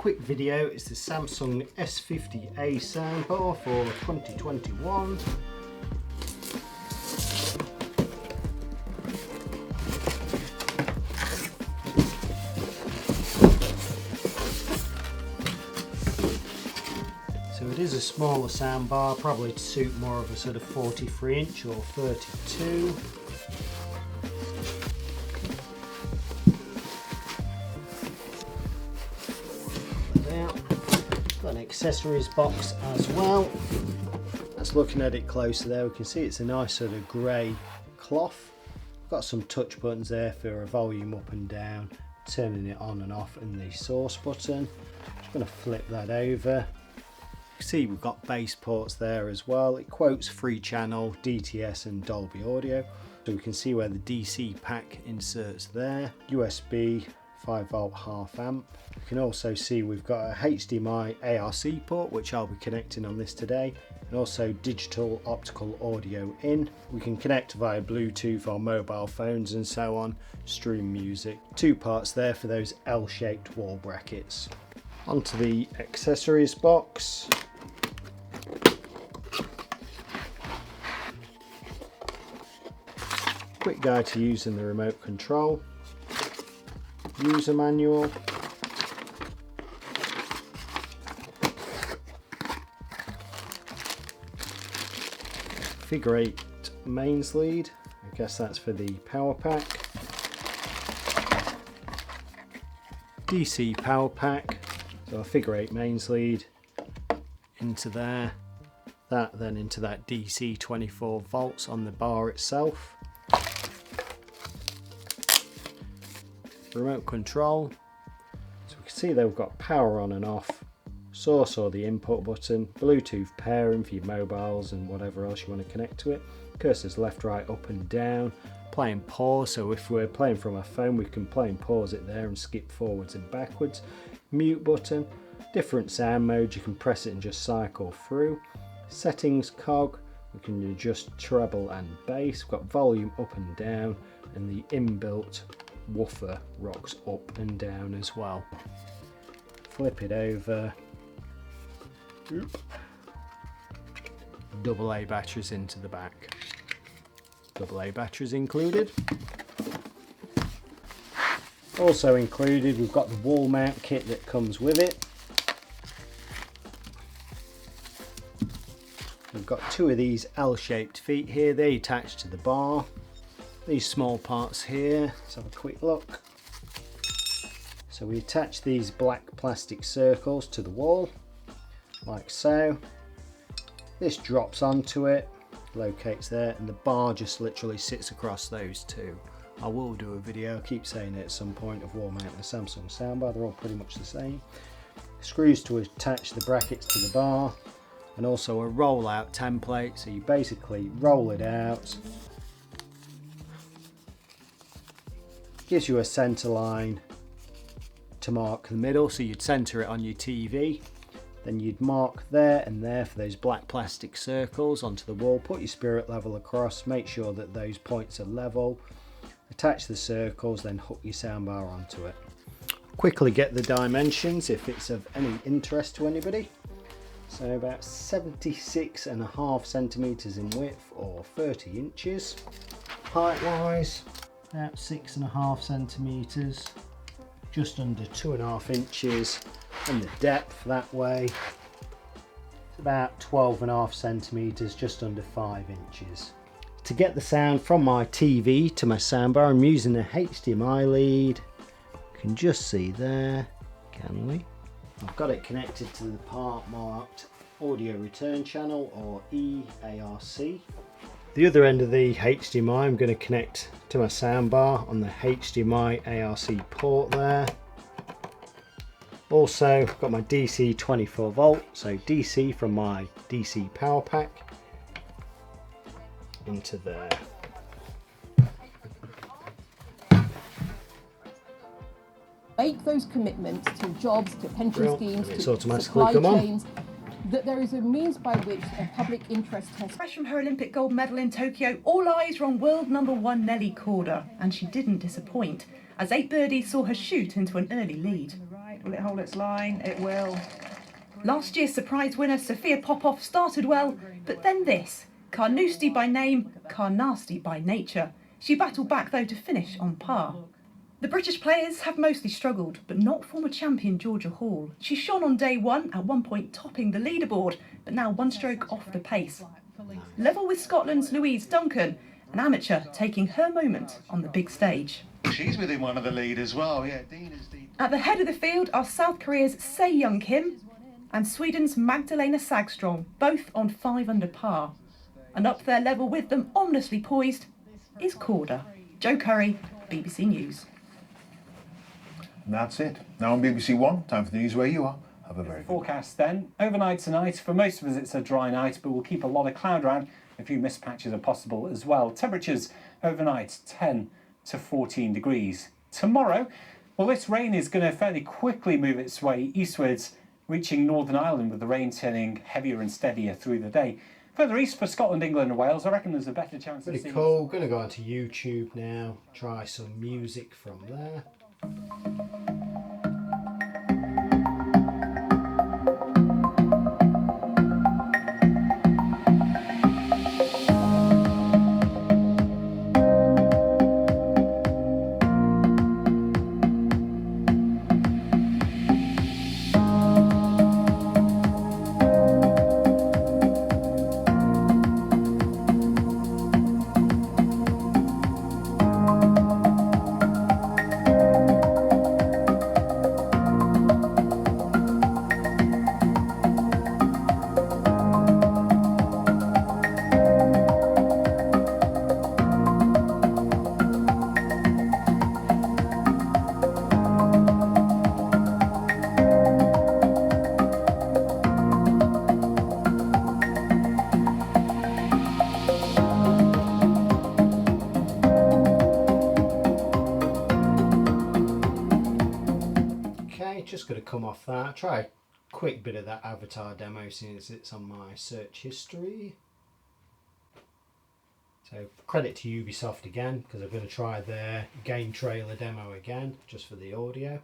quick video. It's the Samsung S50A soundbar for 2021. So it is a smaller soundbar, probably to suit more of a sort of 43 inch or 32. Got an accessories box as well. That's looking at it closer there, we can see it's a nice sort of grey cloth. Got some touch buttons there for a volume up and down, turning it on and off, and the source button. Just going to flip that over. You can see we've got bass ports there as well. It quotes 3-channel, DTS and Dolby Audio. So we can see where the DC pack inserts there. USB 5V half amp. You can also see we've got a HDMI ARC port, which I'll be connecting on this today, and also digital optical audio in. We can connect via Bluetooth on mobile phones and so on, stream music. 2 parts there for those L-shaped wall brackets. Onto the accessories box. Quick guide to using the remote control. User manual, figure 8 mains lead, I guess that's for the power pack, DC power pack, so a figure 8 mains lead into there, that then into that DC 24 volts on the bar itself. Remote control, so we can see they've got power on and off, source or the input button, Bluetooth pairing for your mobiles and whatever else you want to connect to it, cursors left, right, up and down, play and pause, so if we're playing from our phone we can play and pause it there and skip forwards and backwards, mute button, different sound modes, you can press it and just cycle through, settings cog, we can adjust treble and bass, we've got volume up and down, and the inbuilt woofer rocks up and down as well. Flip it over. AA batteries into the back. AA batteries included. Also included, we've got the wall mount kit that comes with it. We've got 2 of these L-shaped feet here, they attach to the bar. These small parts here, let's have a quick look. So we attach these black plastic circles to the wall, like so. This drops onto it, locates there, and the bar just literally sits across those 2. I will do a video, I keep saying it at some point, of wall mounting a Samsung soundbar, they're all pretty much the same. Screws to attach the brackets to the bar, and also a roll-out template, so you basically roll it out. Gives you a center line to mark the middle, so you'd center it on your TV, then you'd mark there and there for those black plastic circles onto the wall, put your spirit level across, make sure that those points are level, attach the circles, then hook your soundbar onto it. Quickly get the dimensions if it's of any interest to anybody. So about 76.5 centimeters in width or 30 inches. Height wise, about 6.5 centimeters, just under 2.5 inches, and the depth that way, it's about 12.5 centimeters, just under 5 inches. To get the sound from my TV to my soundbar, I'm using a HDMI lead. You can just see there, can we? I've got it connected to the part marked audio return channel, or EARC. The other end of the HDMI I'm going to connect to my soundbar on the HDMI ARC port there. Also got my DC 24 volt, so DC from my DC power pack into there. Make those commitments to jobs, to pension schemes, to supply chains, that there is a means by which a public interest has... Fresh from her Olympic gold medal in Tokyo, all eyes were on world #1 Nelly Korda, and she didn't disappoint, as 8 birdies saw her shoot into an early lead. Will it hold its line? It will. Last year's surprise winner, Sophia Popov, started well, but then this. Carnoustie by name, Carnasty by nature. She battled back, though, to finish on par. The British players have mostly struggled, but not former champion Georgia Hall. She shone on day one, at one point topping the leaderboard, but now one stroke off the pace. Level with Scotland's Louise Duncan, an amateur taking her moment on the big stage. She's within one of the lead as well, yeah. Dean is the... At the head of the field are South Korea's Se Young Kim and Sweden's Magdalena Sagström, both on 5 under par. And up there level with them, ominously poised, is Corda. Joe Curry, BBC News. And that's it. Now on BBC One, time for the news where you are. Have a very good forecast then. Overnight tonight, for most of us it's a dry night, but we'll keep a lot of cloud around. A few mist patches are possible as well. Temperatures overnight 10 to 14 degrees. Tomorrow, well, this rain is going to fairly quickly move its way eastwards, reaching Northern Ireland with the rain turning heavier and steadier through the day. Further east for Scotland, England and Wales, I reckon there's a better chance of Pretty seeing... cool. Going to go onto YouTube now, try some music from there. Just going to come off that. I'll try a quick bit of that avatar demo since it's on my search history. So credit to Ubisoft again, because I'm going to try their game trailer demo again just for the audio.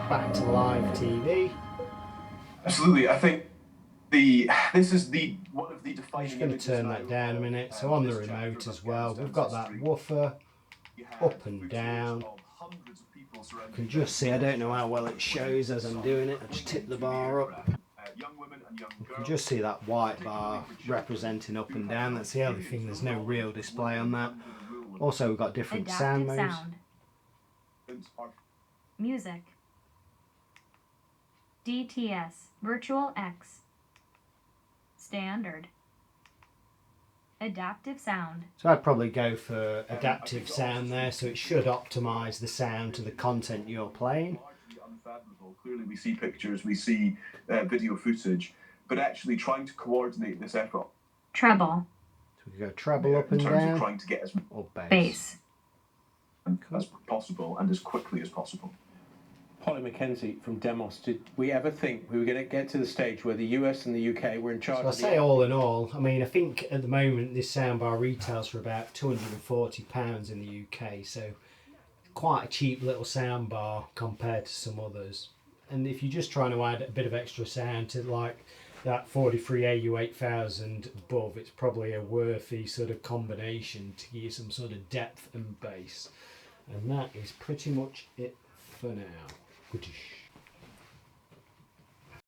Back to live TV. Absolutely, I think this is one of the defining. I'm just going to turn that down a minute. So on the remote as well, we've got that woofer up and down. You can just see, I don't know how well it shows as I'm doing it. I just tip the bar up. You can just see that white bar representing up and down. That's the only thing. There's no real display on that. Also, we've got different sound modes. Music. DTS, Virtual X, Standard, Adaptive Sound. So I'd probably go for adaptive sound there, so it should optimize the sound to the content you're playing. Clearly we see pictures, we see video footage, but actually trying to coordinate this effort. Treble. So we can go treble up and down, in terms of trying to get as or bass. As possible and as quickly as possible. Polly Mackenzie from Demos, did we ever think we were going to get to the stage where the US and the UK were in charge? So I say all in all, I mean, I think at the moment this soundbar retails for about £240 in the UK, so quite a cheap little soundbar compared to some others. And if you're just trying to add a bit of extra sound to like that 43 AU 8000 above, it's probably a worthy sort of combination to give you some sort of depth and bass. And that is pretty much it for now. Goodish.